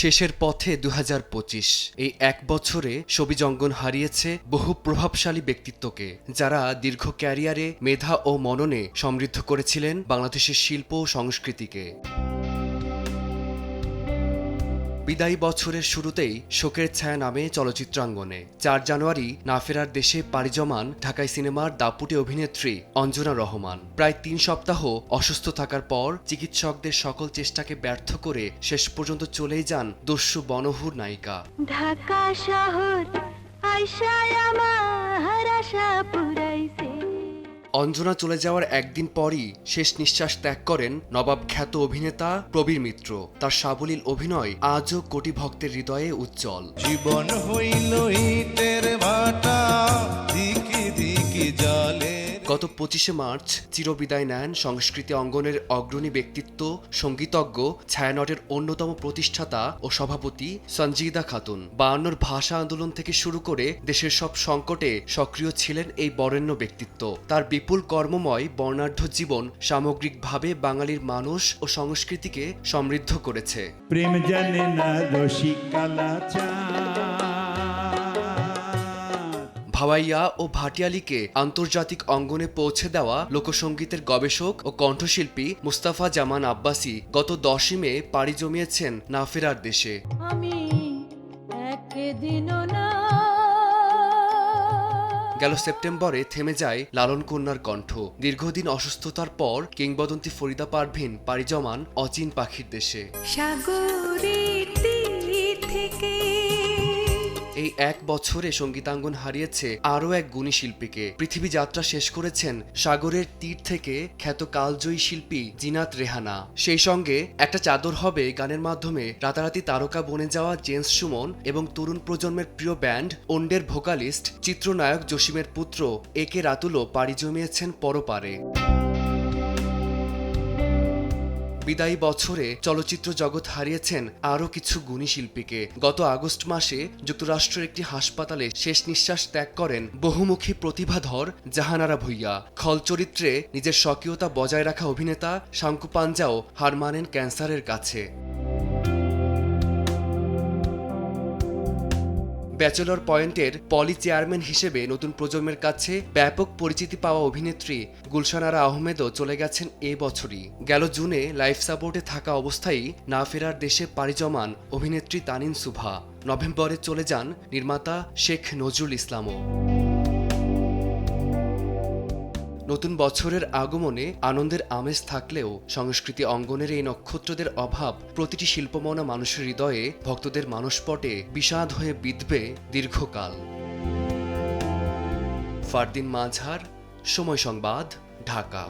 শেষের পথে ২০২৫। এই এক বছরে ছবিজ অঙ্গন হারিয়েছে বহু প্রভাবশালী ব্যক্তিত্বকে, যারা দীর্ঘ ক্যারিয়ারে মেধা ও মননে সমৃদ্ধ করেছিলেন বাংলাদেশের শিল্প ও সংস্কৃতিকে। বিদায়ী বছরের শুরুতেই শোকের ছায়া নামে চলচ্চিত্রাঙ্গনে। ৪ জানুয়ারি না ফেরার দেশে পাড়ি জমান ঢাকাই সিনেমার দাপুটে অভিনেত্রী অঞ্জনা রহমান। প্রায় ৩ সপ্তাহ অসুস্থ থাকার পর চিকিৎসকদের সকল চেষ্টাকে ব্যর্থ করে শেষ পর্যন্ত চলেই যান দস্যু বনহুর নায়িকা। ঢাকা শহর আইসায় আমার আশা পুরাইছে। অঞ্জনা চলে যাওয়ার একদিন পরই শেষ নিঃশ্বাস ত্যাগ করেন নবাব খ্যাত অভিনেতা প্রবীর মিত্র। তার সাবলীল অভিনয় আজও কোটি ভক্তের হৃদয়ে উজ্জ্বল। জীবন হইল ইটের ভাটা, দিকে দিকে জলে। গত ২৫শে মার্চ চিরবিদায় নেন সংস্কৃতি অঙ্গনের অগ্রণী ব্যক্তিত্ব, সঙ্গীতজ্ঞ, ছায়ানটের অন্যতম প্রতিষ্ঠাতা ও সভাপতি সঞ্জিদা খাতুন। ৫২ ভাষা আন্দোলন থেকে শুরু করে দেশের সব সংকটে সক্রিয় ছিলেন এই বরেণ্য ব্যক্তিত্ব। তার বিপুল কর্মময় বর্ণাঢ্য জীবন সামগ্রিকভাবে বাঙালির মানুষ ও সংস্কৃতিকে সমৃদ্ধ করেছে। প্রেম জানে না রসিকালা ভাওয়াইয়া ও ভাটিয়ালিকে আন্তর্জাতিক অঙ্গনে পৌঁছে দেওয়া লোকসঙ্গীতের গবেষক ও কণ্ঠশিল্পী মুস্তাফা জামান আব্বাসী গত ১০ই মে পাড়ি জমিয়েছেন না ফেরার দেশে। আমি একদিনও না। গেল সেপ্টেম্বরে থেমে যায় লালন কন্যার কণ্ঠ। দীর্ঘদিন অসুস্থতার পর কিংবদন্তি ফরিদা পারভীন পাড়ি জমান অচিন পাখির দেশে। সাগরের তীর থেকে এই এক বছরে সঙ্গীতাঙ্গন হারিয়েছে আরও এক গুণী শিল্পীকে। পৃথিবী যাত্রা শেষ করেছেন সাগরের তীর থেকে খ্যাত কালজয়ী শিল্পী জিনাত রেহানা। সেই সঙ্গে একটা চাদর হবে গানের মাধ্যমে রাতারাতি তারকা বনে যাওয়া জেমস সুমন এবং তরুণ প্রজন্মের প্রিয় ব্যান্ড ওন্ডের ভোকালিস্ট চিত্রনায়ক জসিমের পুত্র এ কে রাতুলও পাড়ি জমিয়েছেন পরপারে। বিদায়ী বছরে চলচ্চিত্র জগৎ হারিয়েছেন আরও কিছু গুণী শিল্পীকে। গত আগস্ট মাসে যুক্তরাষ্ট্রের একটি হাসপাতালে শেষ নিঃশ্বাস ত্যাগ করেন বহুমুখী প্রতিভাধর জাহানারা ভূঁইয়া। খল চরিত্রে নিজের স্বকীয়তা বজায় রাখা অভিনেতা শাঙ্কু পাঞ্জাও হার মানেন ক্যান্সারের কাছে। ব্যাচেলর পয়েন্টের পলি চেয়ারম্যান হিসেবে নতুন প্রজন্মের কাছে ব্যাপক পরিচিতি পাওয়া অভিনেত্রী গুলশান আরা আহমেদও চলে গেছেন এ বছরই। গেল জুনে লাইফ সাপোর্টে থাকা অবস্থায় না ফেরার দেশে পাড়ি জমান অভিনেত্রী তানিন সুভা। নভেম্বরে চলে যান নির্মাতা শেখ নজরুল ইসলামও। নতুন বছরের আগমনে আনন্দের আমেজ থাকলেও সংস্কৃতি অঙ্গনের এই নক্ষত্রদের অভাব প্রতিটি শিল্পমনা মানুষের হৃদয়ে ভক্তদের মানসপটে বিষাদ হয়ে বিঁধবে দীর্ঘকাল। ফারদিন মাঝার, সময় সংবাদ, ঢাকা।